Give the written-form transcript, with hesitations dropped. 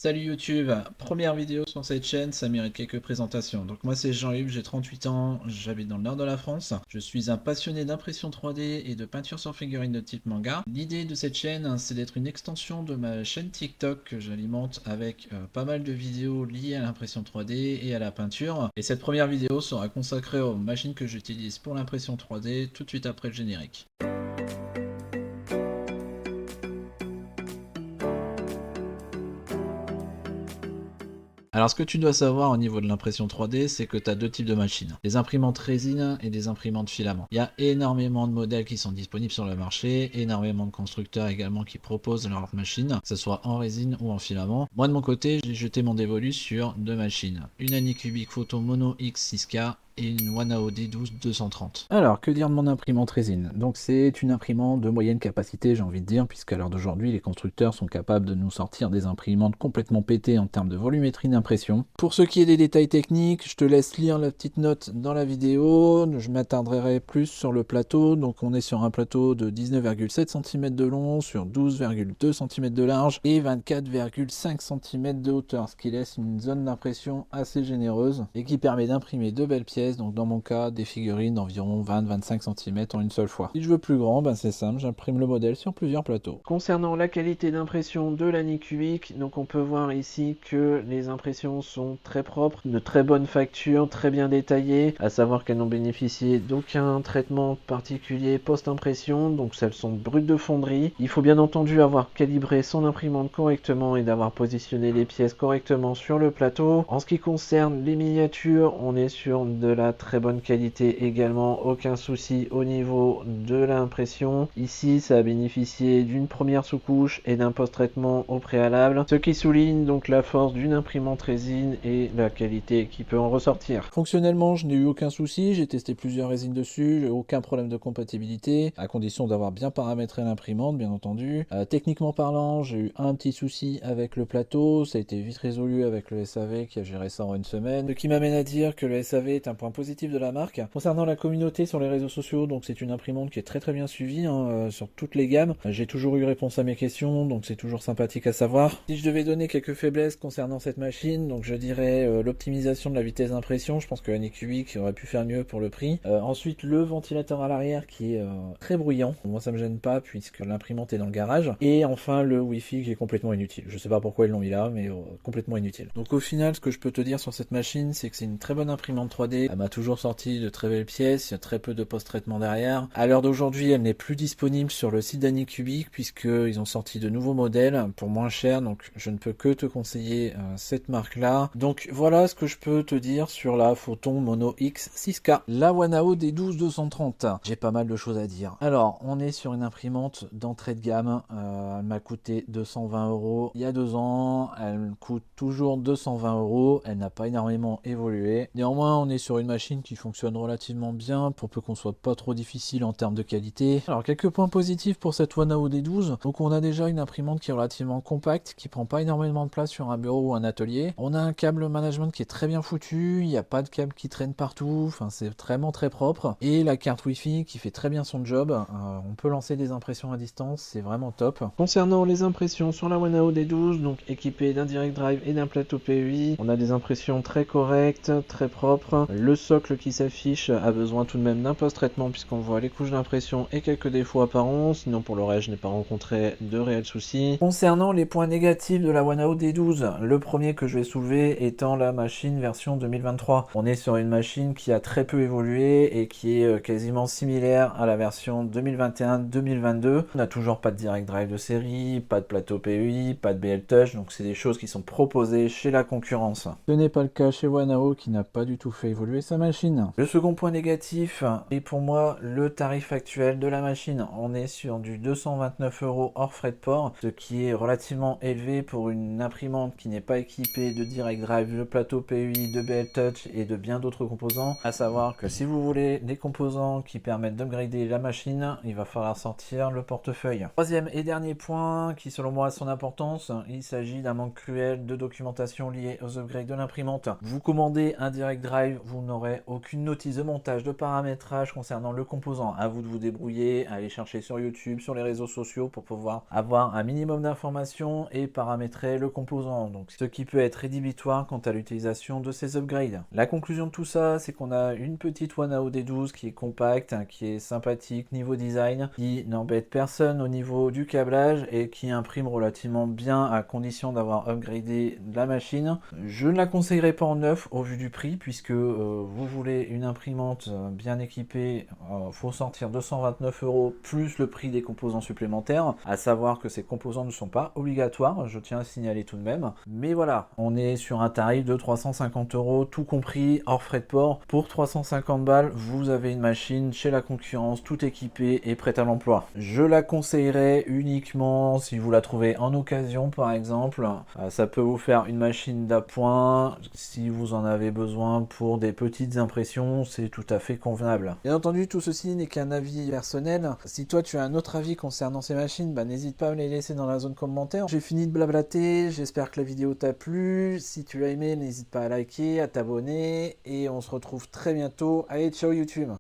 Salut YouTube, première vidéo sur cette chaîne, ça mérite quelques présentations. Donc moi c'est Jean-Yves, j'ai 38 ans, j'habite dans le nord de la France. Je suis un passionné d'impression 3D et de peinture sur figurines de type manga. L'idée de cette chaîne, c'est d'être une extension de ma chaîne TikTok que j'alimente avec pas mal de vidéos liées à l'impression 3D et à la peinture. Et cette première vidéo sera consacrée aux machines que j'utilise pour l'impression 3D tout de suite après le générique. Alors ce que tu dois savoir au niveau de l'impression 3D, c'est que tu as deux types de machines. Des imprimantes résine et des imprimantes filament. Il y a énormément de modèles qui sont disponibles sur le marché, énormément de constructeurs également qui proposent leurs machines, que ce soit en résine ou en filament. Moi de mon côté, j'ai jeté mon dévolu sur deux machines. Une Anycubic Photo Mono X 6K et une Wanao D12 230. Alors, que dire de mon imprimante résine? Donc c'est une imprimante de moyenne capacité, j'ai envie de dire, puisqu'à l'heure d'aujourd'hui, les constructeurs sont capables de nous sortir des imprimantes complètement pétées en termes de volumétrie d'impression. Pour ce qui est des détails techniques, je te laisse lire la petite note dans la vidéo, je m'attarderai plus sur le plateau. Donc on est sur un plateau de 19,7 cm de long sur 12,2 cm de large et 24,5 cm de hauteur, ce qui laisse une zone d'impression assez généreuse et qui permet d'imprimer de belles pièces. Donc dans mon cas, des figurines d'environ 20-25 cm en une seule fois. Si je veux plus grand, c'est simple, j'imprime le modèle sur plusieurs plateaux. Concernant la qualité d'impression de l'Anycubic, donc on peut voir ici que les impressions sont très propres, de très bonne facture, très bien détaillées, à savoir qu'elles n'ont bénéficié d'aucun traitement particulier post-impression, donc celles sont brutes de fonderie. Il faut bien entendu avoir calibré son imprimante correctement et d'avoir positionné les pièces correctement sur le plateau. En ce qui concerne les miniatures, on est sur de la très bonne qualité également, aucun souci au niveau de l'impression. Ici ça a bénéficié d'une première sous-couche et d'un post-traitement au préalable, ce qui souligne donc la force d'une imprimante résine et la qualité qui peut en ressortir. Fonctionnellement, je n'ai eu aucun souci, j'ai testé plusieurs résines dessus, j'ai aucun problème de compatibilité, à condition d'avoir bien paramétré l'imprimante bien entendu. Techniquement parlant, j'ai eu un petit souci avec le plateau, ça a été vite résolu avec le SAV qui a géré ça en une semaine, ce qui m'amène à dire que le SAV est un point positif de la marque. Concernant la communauté sur les réseaux sociaux, donc c'est une imprimante qui est très bien suivie sur toutes les gammes. J'ai toujours eu réponse à mes questions, donc c'est toujours sympathique à savoir. Si je devais donner quelques faiblesses concernant cette machine, donc je dirais l'optimisation de la vitesse d'impression. Je pense que Anycubic aurait pu faire mieux pour le prix. Ensuite, le ventilateur à l'arrière qui est très bruyant. Moi ça me gêne pas puisque l'imprimante est dans le garage. Et enfin le Wi-Fi qui est complètement inutile. Je sais pas pourquoi ils l'ont mis là, mais complètement inutile. Donc au final, ce que je peux te dire sur cette machine, c'est que c'est une très bonne imprimante 3D. Elle m'a toujours sorti de très belles pièces, il y a très peu de post-traitement derrière. À l'heure d'aujourd'hui, elle n'est plus disponible sur le site d'Anycubic puisqu'ils ont sorti de nouveaux modèles pour moins cher, donc je ne peux que te conseiller cette marque-là. Donc voilà ce que je peux te dire sur la Photon Mono X 6K. La Wanao D12 230. J'ai pas mal de choses à dire. Alors, on est sur une imprimante d'entrée de gamme. Elle m'a coûté 220 € il y a 2 ans. Elle coûte toujours 220 €. Elle n'a pas énormément évolué. Néanmoins, on est sur une machine qui fonctionne relativement bien pour peu qu'on soit pas trop difficile en termes de qualité. Alors, quelques points positifs pour cette Wanao D12. Donc, on a déjà une imprimante qui est relativement compacte, qui prend pas énormément de place sur un bureau ou un atelier. On a un câble management qui est très bien foutu. Il n'y a pas de câble qui traîne partout. Enfin, c'est vraiment très propre. Et la carte Wi-Fi qui fait très bien son job. On peut lancer des impressions à distance. C'est vraiment top. Concernant les impressions sur la Wanao D12, donc équipée d'un direct drive et d'un plateau PEI, on a des impressions très correctes, très propres. Le socle qui s'affiche a besoin tout de même d'un post-traitement puisqu'on voit les couches d'impression et quelques défauts apparents. Sinon pour le reste, je n'ai pas rencontré de réels soucis. Concernant les points négatifs de la Wanao D12, le premier que je vais soulever étant la machine version 2023. On est sur une machine qui a très peu évolué et qui est quasiment similaire à la version 2021-2022. On n'a toujours pas de direct drive de série, pas de plateau PEI, pas de BL Touch, donc c'est des choses qui sont proposées chez la concurrence. Ce n'est pas le cas chez Wanao qui n'a pas du tout fait évoluer sa machine. Le second point négatif est pour moi le tarif actuel de la machine. On est sur du 229 € hors frais de port, ce qui est relativement élevé pour une imprimante qui n'est pas équipée de direct drive, de plateau PEI, de BL Touch et de bien d'autres composants. À savoir que si vous voulez des composants qui permettent d'upgrader la machine, il va falloir sortir le portefeuille. Troisième et dernier point qui selon moi a son importance, il s'agit d'un manque cruel de documentation liée aux upgrades de l'imprimante. Vous commandez un direct drive, vous n'aurez aucune notice de montage, de paramétrage concernant le composant. À vous de vous débrouiller, aller chercher sur YouTube, sur les réseaux sociaux pour pouvoir avoir un minimum d'informations et paramétrer le composant. Donc, ce qui peut être rédhibitoire quant à l'utilisation de ces upgrades. La conclusion de tout ça, c'est qu'on a une petite One AOD12 qui est compacte, qui est sympathique niveau design, qui n'embête personne au niveau du câblage et qui imprime relativement bien à condition d'avoir upgradé la machine. Je ne la conseillerais pas en neuf au vu du prix, puisque vous voulez une imprimante bien équipée, faut sortir 229 € plus le prix des composants supplémentaires, à savoir que ces composants ne sont pas obligatoires, je tiens à signaler tout de même. Mais voilà, on est sur un tarif de 350 € tout compris, hors frais de port. Pour 350 balles, vous avez une machine chez la concurrence, tout équipée et prête à l'emploi. Je la conseillerais uniquement si vous la trouvez en occasion par exemple. Ça peut vous faire une machine d'appoint. Si vous en avez besoin pour des petites impressions, c'est tout à fait convenable. Bien entendu, tout ceci n'est qu'un avis personnel. Si toi tu as un autre avis concernant ces machines, n'hésite pas à me les laisser dans la zone commentaire. J'ai fini de blablater, j'espère que la vidéo t'a plu. Si tu l'as aimé, n'hésite pas à liker, à t'abonner et on se retrouve très bientôt. Allez, ciao YouTube!